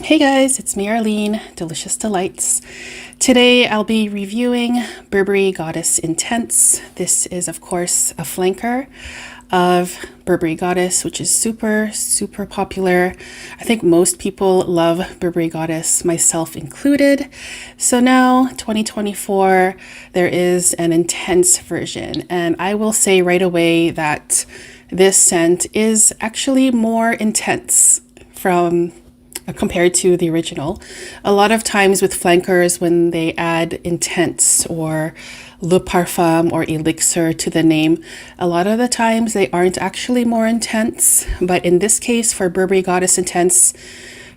Hey guys, it's me Arlene, Delicious Delights. Today I'll be reviewing Burberry Goddess Intense. This is of course a flanker of Burberry Goddess, which is super popular. I think most people love Burberry Goddess, myself included. So now 2024, there is an intense version, and I will say right away that this scent is actually more intense from compared to the original. A lot of times with flankers, when they add intense or le parfum or elixir to the name, a lot of the times they aren't actually more intense. But in this case, for Burberry Goddess Intense,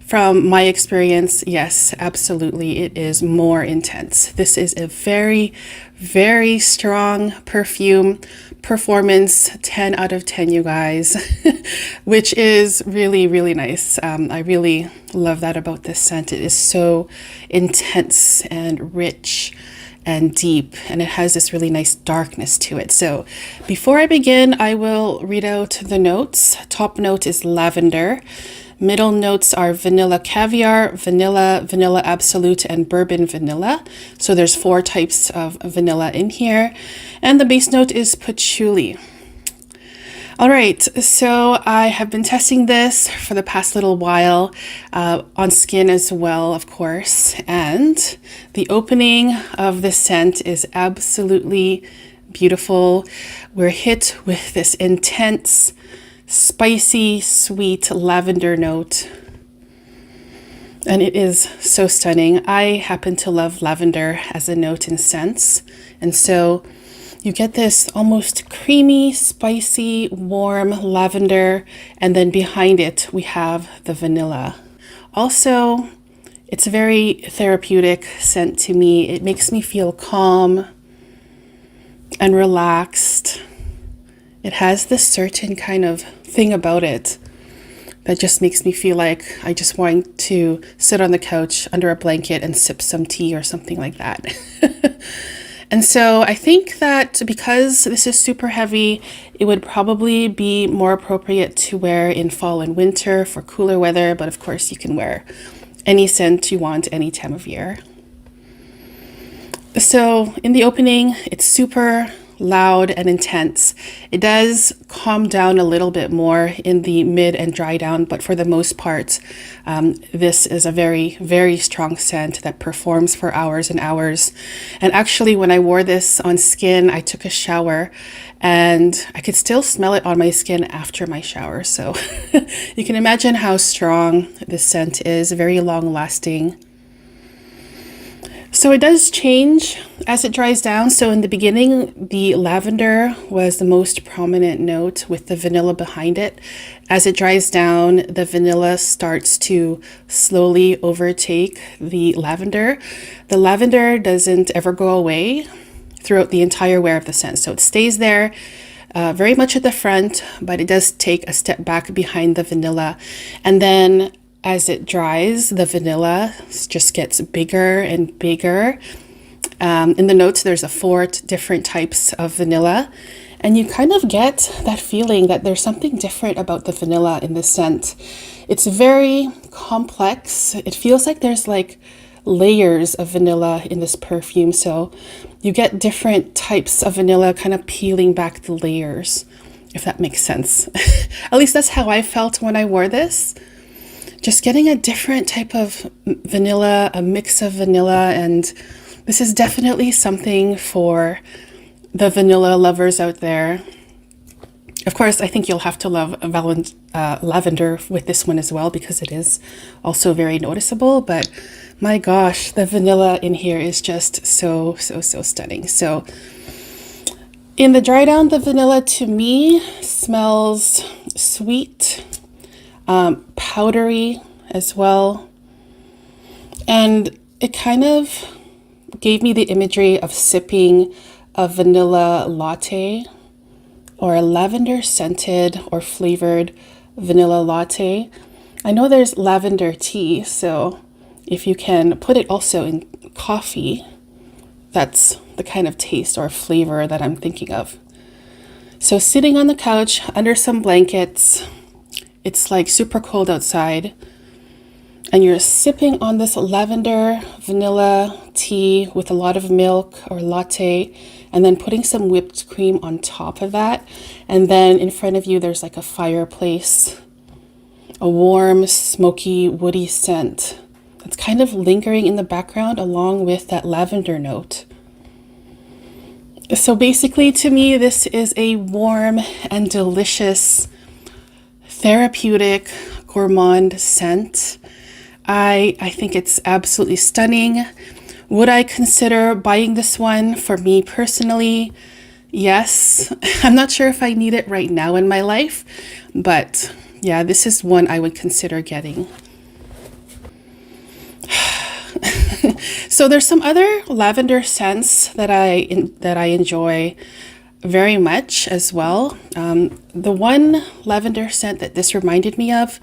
from my experience, yes, absolutely, it is more intense. This is a very strong perfume. Performance 10 out of 10, you guys, which is really nice. I really love that about this scent. It is so intense and rich and deep, and it has this really nice darkness to it. So before I begin, I will read out the notes. Top note is lavender. Middle notes are vanilla caviar, vanilla absolute, and bourbon vanilla. So there's 4 types of vanilla in here. And the base note is patchouli. All right, so I have been testing this for the past little while on skin as well, of course. And the opening of this scent is absolutely beautiful. We're hit with this intense, spicy, sweet lavender note, and it is so stunning. I happen to love lavender as a note in scents, and so you get this almost creamy, spicy, warm lavender, and then behind it we have the vanilla. Also, it's a very therapeutic scent to me. It makes me feel calm and relaxed. It has this certain kind of thing about it that just makes me feel like I just want to sit on the couch under a blanket and sip some tea or something like that. And so I think that because this is super heavy, it would probably be more appropriate to wear in fall and winter for cooler weather, but of course you can wear any scent you want any time of year. So in the opening, it's super loud and intense. It does calm down a little bit more in the mid and dry down, but for the most part, this is a very strong scent that performs for hours and hours. And actually, when I wore this on skin, I took a shower and I could still smell it on my skin after my shower. So you can imagine how strong this scent is, very long lasting. So it does change as it dries down. So in the beginning, the lavender was the most prominent note with the vanilla behind it. As it dries down, the vanilla starts to slowly overtake the lavender. The lavender doesn't ever go away throughout the entire wear of the scent. So it stays there very much at the front, but it does take a step back behind the vanilla. And then as it dries, the vanilla just gets bigger and bigger. In the notes, there's 4 different types of vanilla, and you kind of get that feeling that there's something different about the vanilla in the scent. It's very complex. It feels like there's like layers of vanilla in this perfume, so you get different types of vanilla kind of peeling back the layers, if that makes sense. At least that's how I felt when I wore this. Just getting a different type of vanilla, a mix of vanilla, and this is definitely something for the vanilla lovers out there. Of course, I think you'll have to love lavender with this one as well, because it is also very noticeable, but my gosh, the vanilla in here is just so stunning. So in the dry down, the vanilla to me smells sweet, powdery as well, and it kind of gave me the imagery of sipping a vanilla latte or a lavender scented or flavored vanilla latte. I know there's lavender tea, so if you can put it also in coffee, that's the kind of taste or flavor that I'm thinking of. So sitting on the couch under some blankets, it's like super cold outside. and you're sipping on this lavender vanilla tea with a lot of milk or latte, and then putting some whipped cream on top of that. And then in front of you, there's like a fireplace, a warm, smoky, woody scent that's kind of lingering in the background along with that lavender note. So basically, to me, this is a warm and delicious, therapeutic gourmand scent. I think it's absolutely stunning. Would I consider buying this one for me personally? Yes. I'm not sure if I need it right now in my life, but yeah, this is one I would consider getting. So there's some other lavender scents that I enjoy very much as well. The one lavender scent that this reminded me of,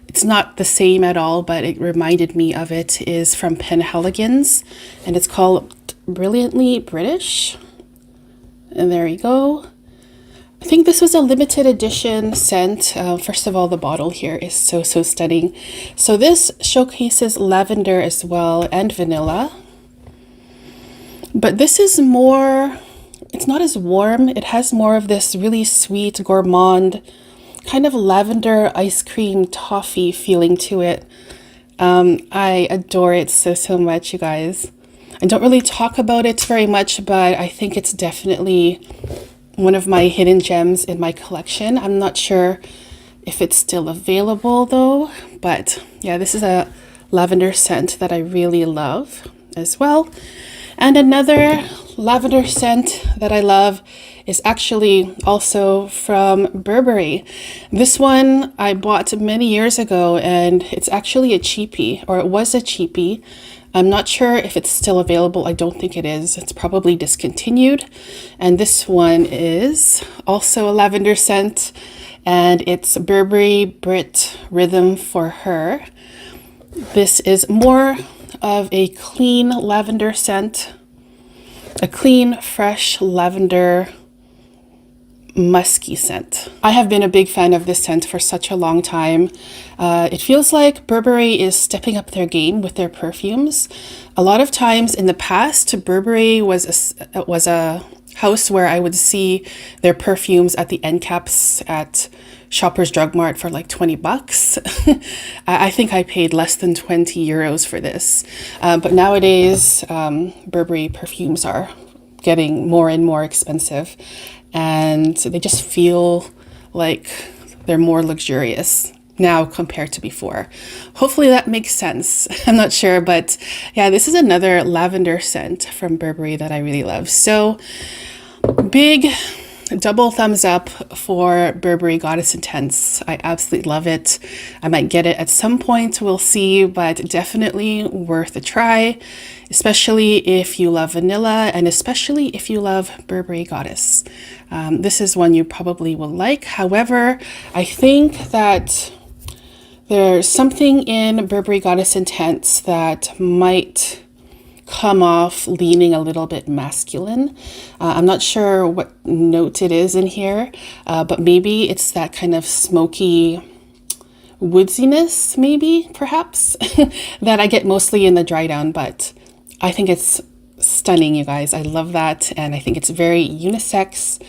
it's not the same at all, but it reminded me of it, is from Penhaligon's, and it's called Brilliantly British. And there you go. I think this was a limited edition scent. First of all, the bottle here is so stunning. So this showcases lavender as well and vanilla. But this is more, it's not as warm. It has more of this really sweet gourmand kind of lavender ice cream toffee feeling to it. I adore it so much, you guys. I don't really talk about it very much, but I think it's definitely one of my hidden gems in my collection. I'm not sure if it's still available though, but yeah, this is a lavender scent that I really love as well. And another lavender scent that I love is actually also from Burberry. This one I bought many years ago, and it's actually a cheapie, or it was a cheapie. I'm not sure if it's still available. I don't think it is. It's probably discontinued. And this one is also a lavender scent, and it's Burberry Brith Rhythm for Her. This is more of a clean lavender scent, a clean, fresh lavender musky scent. I have been a big fan of this scent for such a long time. It feels like Burberry is stepping up their game with their perfumes. A lot of times in the past, Burberry was a house where I would see their perfumes at the end caps at Shoppers Drug Mart for like 20 bucks. I think I paid less than 20 euros for this. But nowadays, Burberry perfumes are getting more and more expensive, and they just feel like they're more luxurious now compared to before. Hopefully that makes sense. I'm not sure, but yeah, this is another lavender scent from Burberry that I really love. So big double thumbs up for Burberry Goddess Intense. I absolutely love it. I might get it at some point, we'll see, but definitely worth a try, especially if you love vanilla and especially if you love Burberry Goddess. This is one you probably will like. However, I think that there's something in Burberry Goddess Intense that might come off leaning a little bit masculine. I'm not sure what note it is in here, but maybe it's that kind of smoky woodsiness, maybe, perhaps, that I get mostly in the dry down, but I think it's stunning, you guys. I love that, and I think it's very unisex.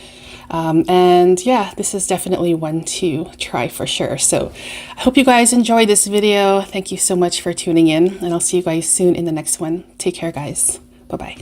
And yeah, this is definitely one to try for sure. So I hope you guys enjoyed this video. Thank you so much for tuning in, and I'll see you guys soon in the next one. Take care, guys. Bye-bye.